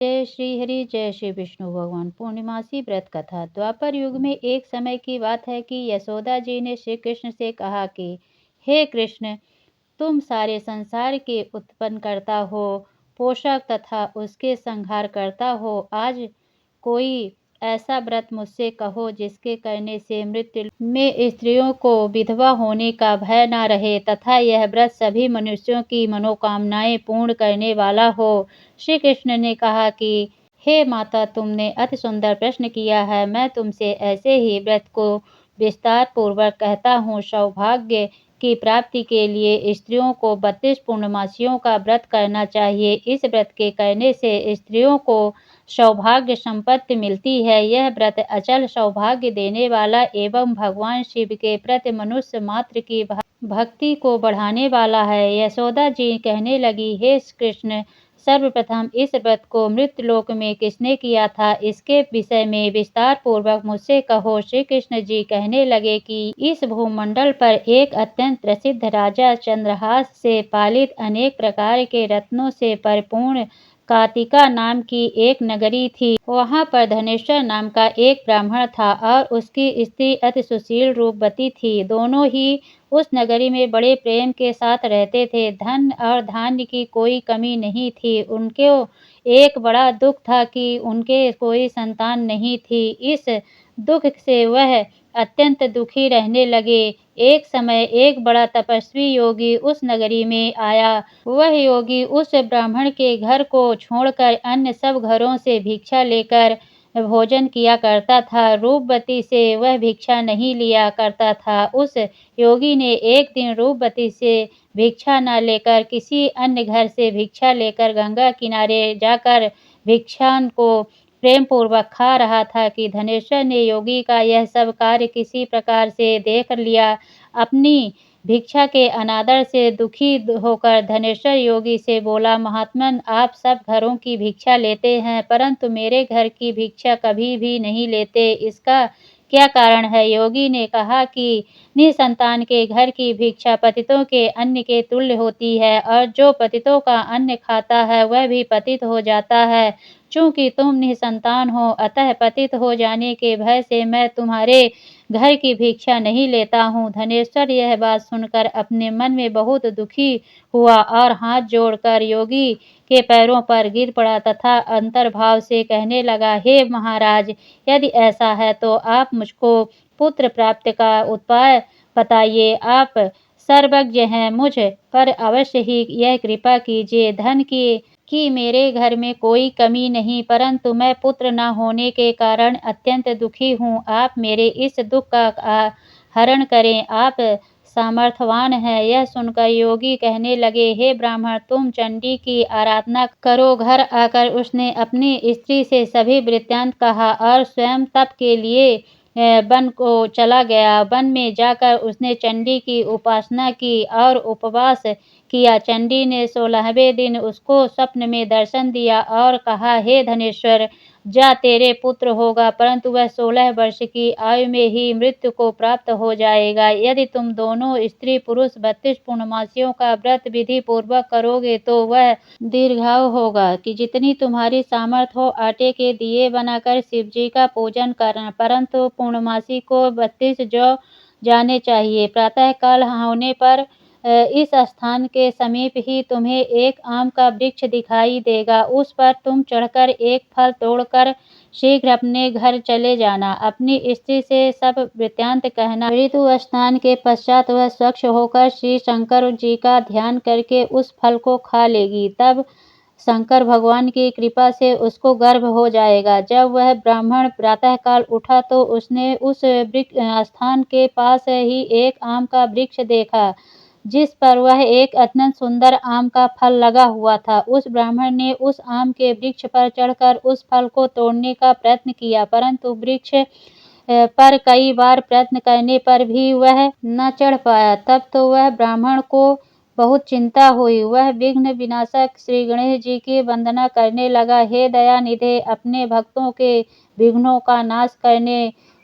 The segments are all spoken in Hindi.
जय श्री हरि जय श्री विष्णु भगवान। पूर्णिमासी व्रत कथा। द्वापर युग में एक समय की बात है कि यशोदा जी ने श्री कृष्ण से कहा कि हे कृष्ण, तुम सारे संसार के उत्पन्न करता हो, पोषक तथा उसके संहार करता हो। आज कोई ऐसा व्रत मुझसे कहो जिसके करने से मृत्यु में स्त्रियों को विधवा होने का भय न रहे तथा यह व्रत सभी मनुष्यों की मनोकामनाएं पूर्ण करने वाला हो। श्री कृष्ण ने कहा कि हे माता, तुमने अति सुंदर प्रश्न किया है। मैं तुमसे ऐसे ही व्रत को विस्तार पूर्वक कहता हूँ। सौभाग्य की प्राप्ति के लिए स्त्रियों को 32 पूर्णमासियों का व्रत करना चाहिए। इस व्रत के करने से स्त्रियों को सौभाग्य संपत्ति मिलती है। यह व्रत अचल सौभाग्य देने वाला एवं भगवान शिव के प्रति मनुष्य मात्र की भक्ति को बढ़ाने वाला है। यशोदा जी कहने लगी, हे कृष्ण, सर्वप्रथम इस व्रत को मृत्युलोक में किसने किया था, इसके विषय में विस्तार पूर्वक मुझसे कहो। श्री कृष्ण जी कहने लगे कि इस भूमंडल पर एक अत्यंत प्रसिद्ध राजा चंद्रहास से पालित अनेक प्रकार के रत्नों से परिपूर्ण कातिका नाम की एक नगरी थी। वहाँ पर धनेश्वर नाम का एक ब्राह्मण था और उसकी स्त्री अति सुशील रूपवती थी। दोनों ही उस नगरी में बड़े प्रेम के साथ रहते थे। धन और धान्य की कोई कमी नहीं थी। उनके एक बड़ा दुख था कि उनके कोई संतान नहीं थी। इस दुख से वह अत्यंत दुखी रहने लगे। एक समय एक बड़ा तपस्वी योगी उस नगरी में आया। वह योगी उस ब्राह्मण के घर को छोड़कर अन्य सब घरों से भिक्षा लेकर भोजन किया करता था। रूपवती से वह भिक्षा नहीं लिया करता था। उस योगी ने एक दिन रूपवती से भिक्षा न लेकर किसी अन्य घर से भिक्षा लेकर गंगा किनारे जाकर भिक्षान को प्रेम पूर्वक खा रहा था कि धनेश्वर ने योगी का यह सब कार्य किसी प्रकार से देख लिया। अपनी भिक्षा के अनादर से दुखी होकर धनेश्वर योगी से बोला, महात्मन, आप सब घरों की भिक्षा लेते हैं परंतु मेरे घर की भिक्षा कभी भी नहीं लेते, इसका क्या कारण है? योगी ने कहा कि निसंतान के घर की भिक्षा पतितों के अन्न के तुल्य होती है और जो पतितों का अन्न खाता है वह भी पतित हो जाता है। चूंकि तुम निसंतान हो, अतः पतित हो जाने के भय से मैं तुम्हारे घर की भिक्षा नहीं लेता हूँ। धनेश्वर यह बात सुनकर अपने मन में बहुत दुखी हुआ और हाथ जोड़कर योगी के पैरों पर गिर पड़ा तथा अंतर्भाव से कहने लगा, हे महाराज, यदि ऐसा है तो आप मुझको पुत्र प्राप्त का उपाय बताइए। आप सर्वज्ञ हैं, मुझ पर अवश्य ही यह कृपा कीजिए। धन की मेरे घर में कोई कमी नहीं, परंतु मैं पुत्र न होने के कारण अत्यंत दुखी हूँ। आप मेरे इस दुख का हरण करें, आप सामर्थवान है। यह सुनकर योगी कहने लगे, हे ब्राह्मण, तुम चंडी की आराधना करो। घर आकर उसने अपनी स्त्री से सभी वृत्तांत कहा और स्वयं तप के लिए वन को चला गया। वन में जाकर उसने चंडी की उपासना की और उपवास किया। चंडी ने 16वें दिन उसको स्वप्न में दर्शन दिया और कहा, हे धनेश्वर, जा, तेरे पुत्र होगा, परंतु वह 16 वर्ष की आयु में ही मृत्यु को प्राप्त हो जाएगा। यदि तुम दोनों स्त्री पुरुष 32 पूर्णमासियों का व्रत विधि पूर्वक करोगे तो वह दीर्घायु होगा कि जितनी तुम्हारी सामर्थ्य हो। आटे के दिए बनाकर शिव जी का पूजन करना, परंतु पूर्णमासी को 32 जौ जाने चाहिए। प्रातः काल होने पर इस स्थान के समीप ही तुम्हें एक आम का वृक्ष दिखाई देगा। उस पर तुम चढ़कर एक फल तोड़कर शीघ्र अपने घर चले जाना। अपनी स्त्री से सब वृत्तांत कहना। ऋतु स्नान के पश्चात वह स्वच्छ होकर श्री शंकर जी का ध्यान करके उस फल को खा लेगी। तब शंकर भगवान की कृपा से उसको गर्भ हो जाएगा। जब वह ब्राह्मण प्रातःकाल उठा तो उसने उस स्थान के पास ही एक आम का वृक्ष देखा जिस पर वह एक अत्यंत सुंदर आम का फल लगा हुआ था। उस ब्राह्मण ने उस आम के वृक्ष पर चढ़कर उस फल को तोड़ने का प्रयत्न किया, परंतु वृक्ष पर कई बार प्रयत्न करने पर भी वह न चढ़ पाया। तब तो वह ब्राह्मण को बहुत चिंता हुई। वह विघ्न विनाशक श्री गणेश जी की वंदना करने लगा। हे दयानिधे, अपने भक्तों के विघ्नों का नाश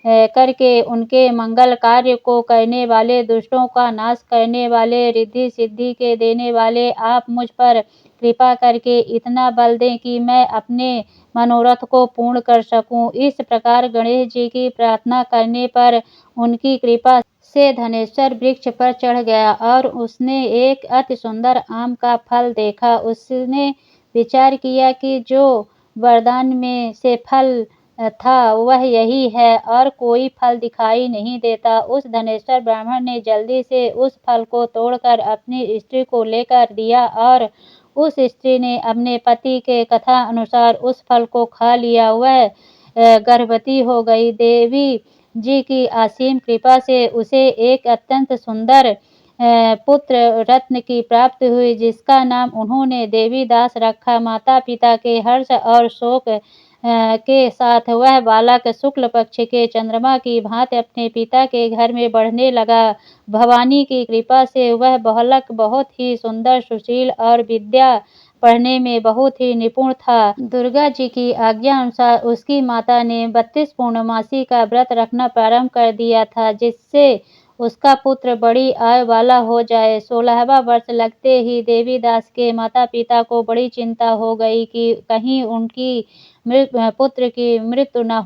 करके उनके मंगल कार्य को करने वाले, दुष्टों का नाश करने वाले, रिद्धि सिद्धि के देने वाले, आप मुझ पर कृपा करके इतना बल दें कि मैं अपने मनोरथ को पूर्ण कर सकूं। इस प्रकार गणेश जी की प्रार्थना करने पर उनकी कृपा से धनेश्वर वृक्ष पर चढ़ गया और उसने एक अति सुंदर आम का फल देखा। उसने विचार किया कि जो वरदान में से फल था वह यही है और कोई फल दिखाई नहीं देता। उस धनेश्वर ब्राह्मण ने जल्दी से उस फल को तोड़कर अपनी स्त्री को लेकर दिया और उस स्त्री ने अपने पति के कथा अनुसार उस फल को खा लिया। वह गर्भवती हो गई। देवी जी की असीम कृपा से उसे एक अत्यंत सुंदर पुत्र रत्न की प्राप्ति हुई, जिसका नाम उन्होंने देवीदास रखा। माता पिता के हर्ष और शोक के साथ वह बालक शुक्ल पक्ष के चंद्रमा की भांति अपने पिता के घर में बढ़ने लगा। भवानी की कृपा से वह बालक बहुत ही सुंदर, सुशील और विद्या पढ़ने में बहुत ही निपुण था। दुर्गा जी की आज्ञा अनुसार उसकी माता ने 32 पूर्णमासी का व्रत रखना प्रारंभ कर दिया था, जिससे उसका पुत्र बड़ी आयु वाला हो जाए। 16वां वर्ष लगते ही देवीदास के माता पिता को बड़ी चिंता हो गई कि कहीं उनकी पुत्र की मृत्यु न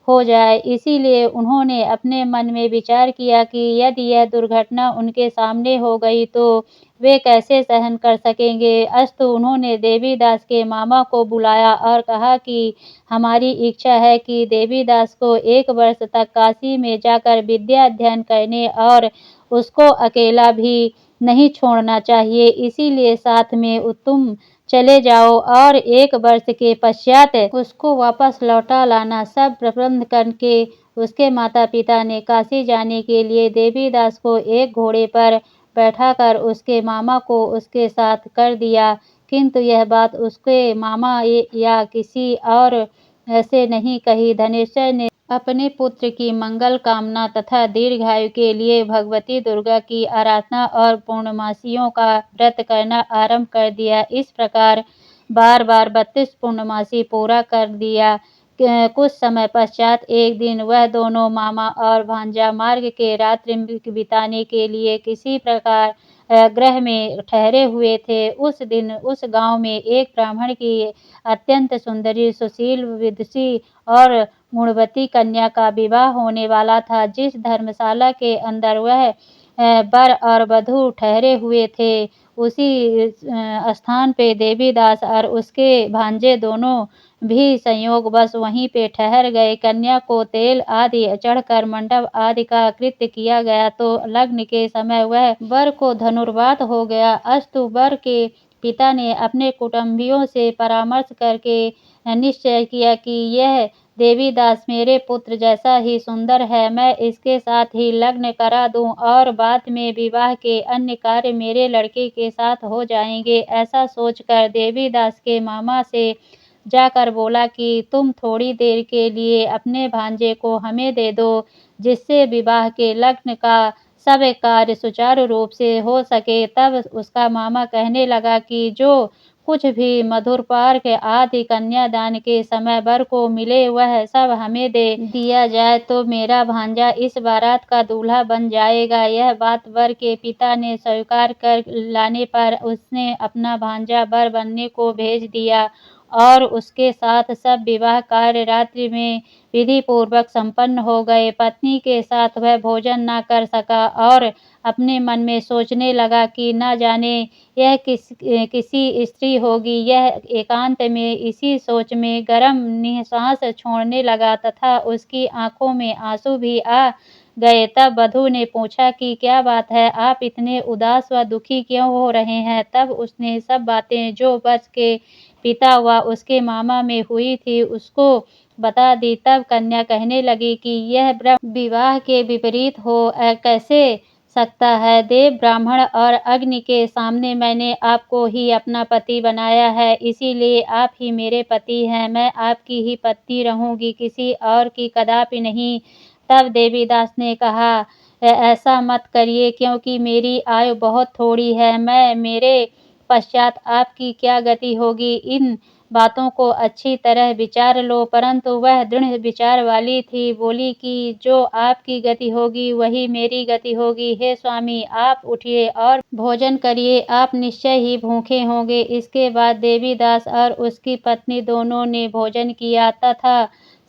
हो जाए। इसीलिए उन्होंने अपने मन में विचार किया कि यदि यह दुर्घटना उनके सामने हो गई तो वे कैसे सहन कर सकेंगे। अस्तु उन्होंने देवीदास के मामा को बुलाया और कहा कि हमारी इच्छा है कि देवीदास को 1 वर्ष तक काशी में जाकर विद्या अध्ययन करने और उसको अकेला भी नहीं छोड़ना चाहिए। इसीलिए साथ में तुम चले जाओ और 1 वर्ष के पश्चात उसको वापस लौटा लाना। सब प्रबंध करके उसके माता पिता ने काशी जाने के लिए देवीदास को एक घोड़े पर बैठाकर उसके मामा को उसके साथ कर दिया, किंतु यह बात उसके मामा या किसी और से नहीं कही। धनेश्वर ने अपने पुत्र की मंगल कामना तथा दीर्घायु के लिए भगवती दुर्गा की आराधना और पूर्णमासियों का व्रत करना आरंभ कर दिया। इस प्रकार बार बार 32 पूर्णमासी पूरा कर दिया। कुछ समय पश्चात एक दिन वह दोनों मामा और भांजा मार्ग के रात्रि बिताने के लिए किसी प्रकार गृह में ठहरे हुए थे। उस दिन उस गांव में एक ब्राह्मण की अत्यंत सुंदरी, सुशील, विदुषी और गुणवती कन्या का विवाह होने वाला था। जिस धर्मशाला के अंदर वह वर और वधू ठहरे हुए थे, उसी स्थान पे देवीदास और उसके भांजे दोनों भी संयोगवश वहीं पे ठहर गए। कन्या को तेल आदि चढ़कर मंडप आदि का कृत्य किया गया तो लग्न के समय वह वर को धनुर्वात हो गया। अस्तु वर के पिता ने अपने कुटुंबियों से परामर्श करके निश्चय किया कि यह देवीदास मेरे पुत्र जैसा ही सुंदर है, मैं इसके साथ ही लग्न करा दूं और बाद में विवाह के अन्य कार्य मेरे लड़के के साथ हो जाएंगे। ऐसा सोचकर देवीदास के मामा से जाकर बोला कि तुम थोड़ी देर के लिए अपने भांजे को हमें दे दो, जिससे विवाह के लग्न का सब कार्य सुचारू रूप से हो सके। तब उसका मामा कहने लगा कि जो कुछ भी मधुरपार्क आदि कन्यादान के समय वर को मिले वह सब हमें दे दिया जाए तो मेरा भांजा इस बारात का दूल्हा बन जाएगा। यह बात वर के पिता ने स्वीकार कर लाने पर उसने अपना भांजा वर बनने को भेज दिया और उसके साथ सब विवाह कार्य रात्रि में विधि पूर्वक संपन्न हो गए। पत्नी के साथ वह भोजन न कर सका और अपने मन में सोचने लगा कि न जाने यह किसी स्त्री होगी। यह एकांत में इसी सोच में गर्म निःश्वास छोड़ने लगा तथा उसकी आंखों में आंसू भी आ गए। तब वधू ने पूछा कि क्या बात है, आप इतने उदास व दुखी क्यों हो रहे हैं। तब उसने सब बातें जो वत्स के पिता व उसके मामा में हुई थी उसको बता दी। तब कन्या कहने लगी कि यह ब्रह्म विवाह के विपरीत हो कैसे सकता है। देव, ब्राह्मण और अग्नि के सामने मैंने आपको ही अपना पति बनाया है, इसीलिए आप ही मेरे पति हैं। मैं आपकी ही पत्नी रहूंगी, किसी और की कदापि नहीं। तब देवीदास ने कहा ऐसा मत करिए, क्योंकि मेरी आयु बहुत थोड़ी है। मेरे पश्चात आपकी क्या गति होगी। इन बातों को अच्छी तरह विचार लो। परंतु वह दृढ़ विचार वाली थी। बोली कि जो आपकी गति होगी वही मेरी गति होगी। हे स्वामी, आप उठिए और भोजन करिए, आप निश्चय ही भूखे होंगे। इसके बाद देवीदास और उसकी पत्नी दोनों ने भोजन किया तथा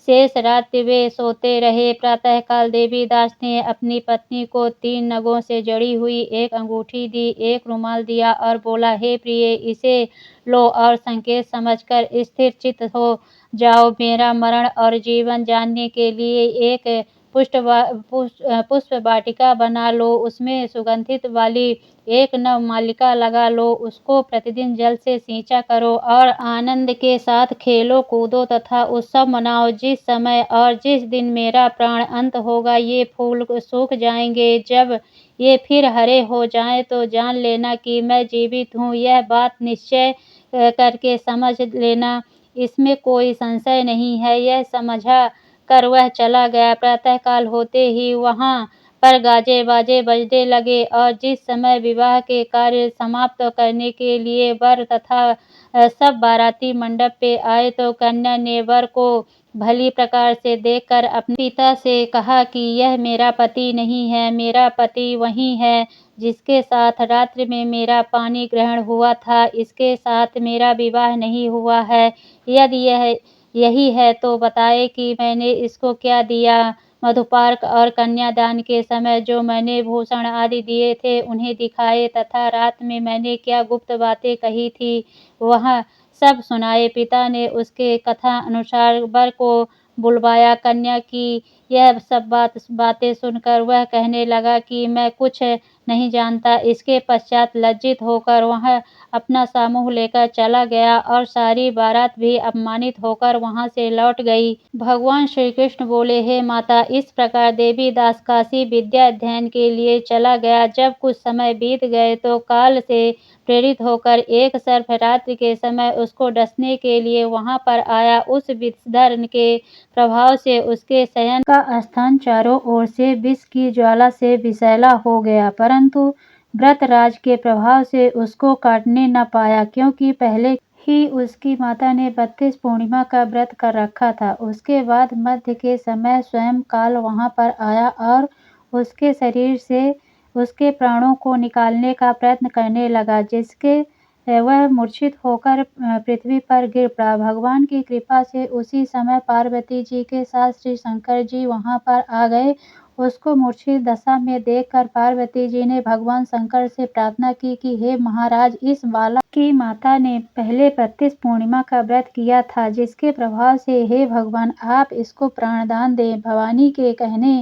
शेष रात्रि वे सोते रहे। प्रातःकाल देवीदास ने अपनी पत्नी को 3 नगों से जड़ी हुई एक अंगूठी दी, एक रुमाल दिया और बोला, हे प्रिय, इसे लो और संकेत समझकर स्थिर चित्त हो जाओ। मेरा मरण और जीवन जानने के लिए एक पुष्प वाटिका बना लो, उसमें सुगंधित वाली एक नव मालिका लगा लो, उसको प्रतिदिन जल से सींचा करो और आनंद के साथ खेलो कूदो तथा उत्सव मनाओ। जिस समय और जिस दिन मेरा प्राण अंत होगा ये फूल सूख जाएंगे। जब ये फिर हरे हो जाएं तो जान लेना कि मैं जीवित हूँ। यह बात निश्चय करके समझ लेना, इसमें कोई संशय नहीं है। यह समझा कर वह चला गया। प्रातःकाल होते ही वहाँ पर गाजे बाजे बजने लगे और जिस समय विवाह के कार्य समाप्त करने के लिए वर तथा सब बाराती मंडप पे आए तो कन्या ने वर को भली प्रकार से देखकर अपने पिता से कहा कि यह मेरा पति नहीं है, मेरा पति वही है जिसके साथ रात्रि में मेरा पानी ग्रहण हुआ था। इसके साथ मेरा विवाह नहीं हुआ है। यदि यह यही है तो बताए कि मैंने इसको क्या दिया। मधुपार्क और कन्यादान के समय जो मैंने भूषण आदि दिए थे उन्हें दिखाए तथा रात में मैंने क्या गुप्त बातें कही थी वह सब सुनाए। पिता ने उसके कथा अनुसार वर को बुलवाया। कन्या की यह सब बातें सुनकर वह कहने लगा कि मैं कुछ नहीं जानता। इसके पश्चात लज्जित होकर वह अपना समूह लेकर चला गया और सारी बारात भी अपमानित होकर वहां से लौट गई। भगवान श्री कृष्ण बोले, हे माता, इस प्रकार देवीदास काशी विद्या अध्ययन के लिए चला गया। जब कुछ समय बीत गए तो काल से प्रेरित होकर एक सर्प रात्रि के समय उसको डसने के लिए वहां पर आया। उस विषधर के प्रभाव से उसके शयन का स्थान चारों ओर से विष की ज्वाला से विषैला हो गया, परंतु व्रतराज के प्रभाव से उसको काटने न पाया, क्योंकि पहले ही उसकी माता ने 32 पूर्णिमा का व्रत कर रखा था। उसके बाद मध्य के समय स्वयं काल वहां पर आया और उसके शरीर से उसके प्राणों को निकालने का प्रयत्न करने लगा, जिसके वह मूर्छित होकर पृथ्वी पर गिर पड़ा। भगवान की कृपा से उसी समय पार्वती जी के साथ श्री शंकर जी वहां पर आ गए। उसको मूर्छित दशा में देखकर पार्वती जी ने भगवान शंकर से प्रार्थना की कि हे महाराज, इस बालक की माता ने पहले 32 पूर्णिमा का व्रत किया था, जिसके प्रभाव से हे भगवान आप इसको प्राणदान दें। भवानी के कहने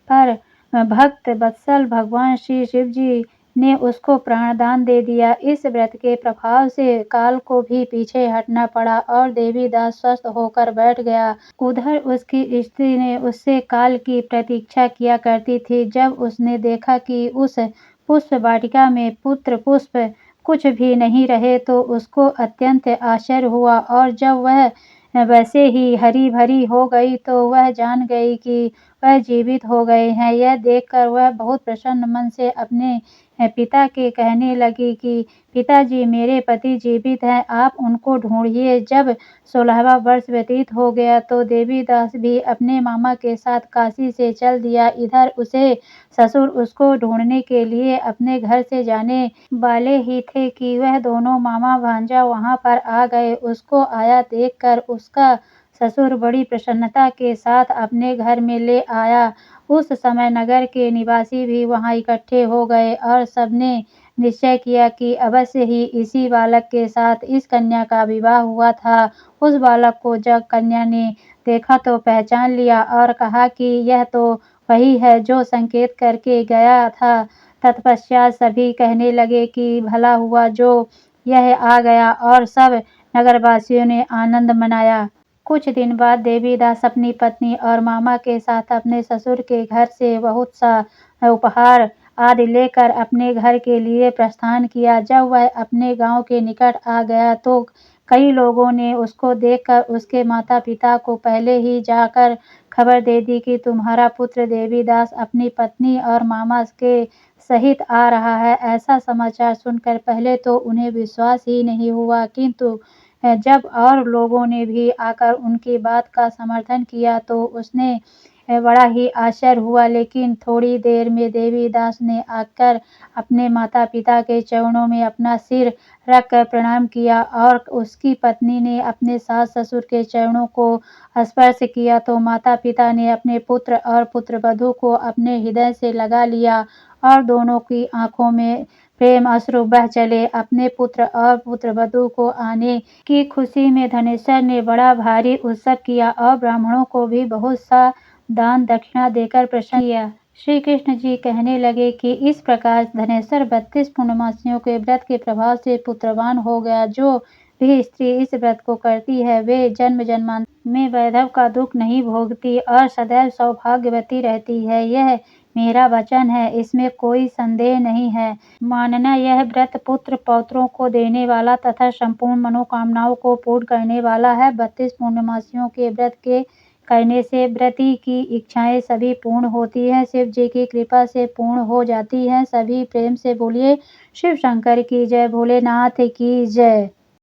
पर भक्त वत्सल भगवान श्री शिव जी ने उसको प्राणदान दे दिया। इस व्रत के प्रभाव से काल को भी पीछे हटना पड़ा और देवीदास स्वस्थ होकर बैठ गया। उधर उसकी स्त्री ने उससे काल की प्रतीक्षा किया करती थी। जब उसने देखा कि उस पुष्प वाटिका में पुत्र पुष्प कुछ भी नहीं रहे तो उसको अत्यंत आश्चर्य हुआ और जब वह वैसे ही हरी भरी हो गई तो वह जान गई कि वह जीवित हो गए हैं। यह देखकर वह बहुत प्रसन्न मन से अपने पिता के कहने लगी कि पिताजी, मेरे पति जीवित हैं, आप उनको ढूंढिए। जब 16वां वर्ष व्यतीत हो गया तो देवीदास भी अपने मामा के साथ काशी से चल दिया। इधर उसे ससुर उसको ढूंढने के लिए अपने घर से जाने वाले ही थे कि वह दोनों मामा भांजा वहां पर आ गए। उसको आया देखकर उसका ससुर बड़ी प्रसन्नता के साथ अपने घर में ले आया। उस समय नगर के निवासी भी वहां इकट्ठे हो गए और सबने निश्चय किया कि अवश्य ही इसी बालक के साथ इस कन्या का विवाह हुआ था। उस बालक को जब कन्या ने देखा तो पहचान लिया और कहा कि यह तो वही है जो संकेत करके गया था। तत्पश्चात सभी कहने लगे कि भला हुआ जो यह आ गया और सब नगरवासियों ने आनंद मनाया। कुछ दिन बाद देवीदास अपनी पत्नी और मामा के साथ अपने ससुर के घर से बहुत सा उपहार आदि लेकर अपने घर के लिए प्रस्थान किया। जब वह अपने गांव के निकट आ गया तो कई लोगों ने उसको देखकर उसके माता पिता को पहले ही जाकर खबर दे दी कि तुम्हारा पुत्र देवीदास अपनी पत्नी और मामा के सहित आ रहा है। ऐसा समाचार सुनकर पहले तो उन्हें विश्वास ही नहीं हुआ, किंतु जब और लोगों ने भी आकर उनकी बात का समर्थन किया तो उसने बड़ा ही आश्चर्य हुआ। लेकिन थोड़ी देर में देवीदास ने आकर अपने माता-पिता के चरणों में अपना सिर रखकर प्रणाम किया और उसकी पत्नी ने अपने सास-ससुर के चरणों को स्पर्श किया तो माता-पिता ने अपने पुत्र और पुत्रवधू को अपने हृदय से लगा लिया और दोनों की आँखों में प्रेम अश्रु बह चले। अपने पुत्र और पुत्रवधू को आने की खुशी में धनेश्वर ने बड़ा भारी उत्सव किया और ब्राह्मणों को भी बहुत सा दान दक्षिणा देकर प्रसन्न किया। श्री कृष्ण जी कहने लगे कि इस प्रकार धनेश्वर 32 पूर्णमासियों के व्रत के प्रभाव से पुत्रवान हो गया। जो भी स्त्री इस व्रत को करती है वे जन्म जन्मांतर में वैधव का दुख नहीं भोगती और सदैव सौभाग्यवती रहती है। यह मेरा वचन है, इसमें कोई संदेह नहीं है। मानना यह व्रत पुत्र पौत्रों को देने वाला तथा संपूर्ण मनोकामनाओं को पूर्ण करने वाला है। 32 पूर्णमासियों के व्रत के करने से व्रती की इच्छाएं सभी पूर्ण होती हैं, शिव जी की कृपा से पूर्ण हो जाती हैं। सभी प्रेम से बोलिए शिव शंकर की जय, भोलेनाथ की जय।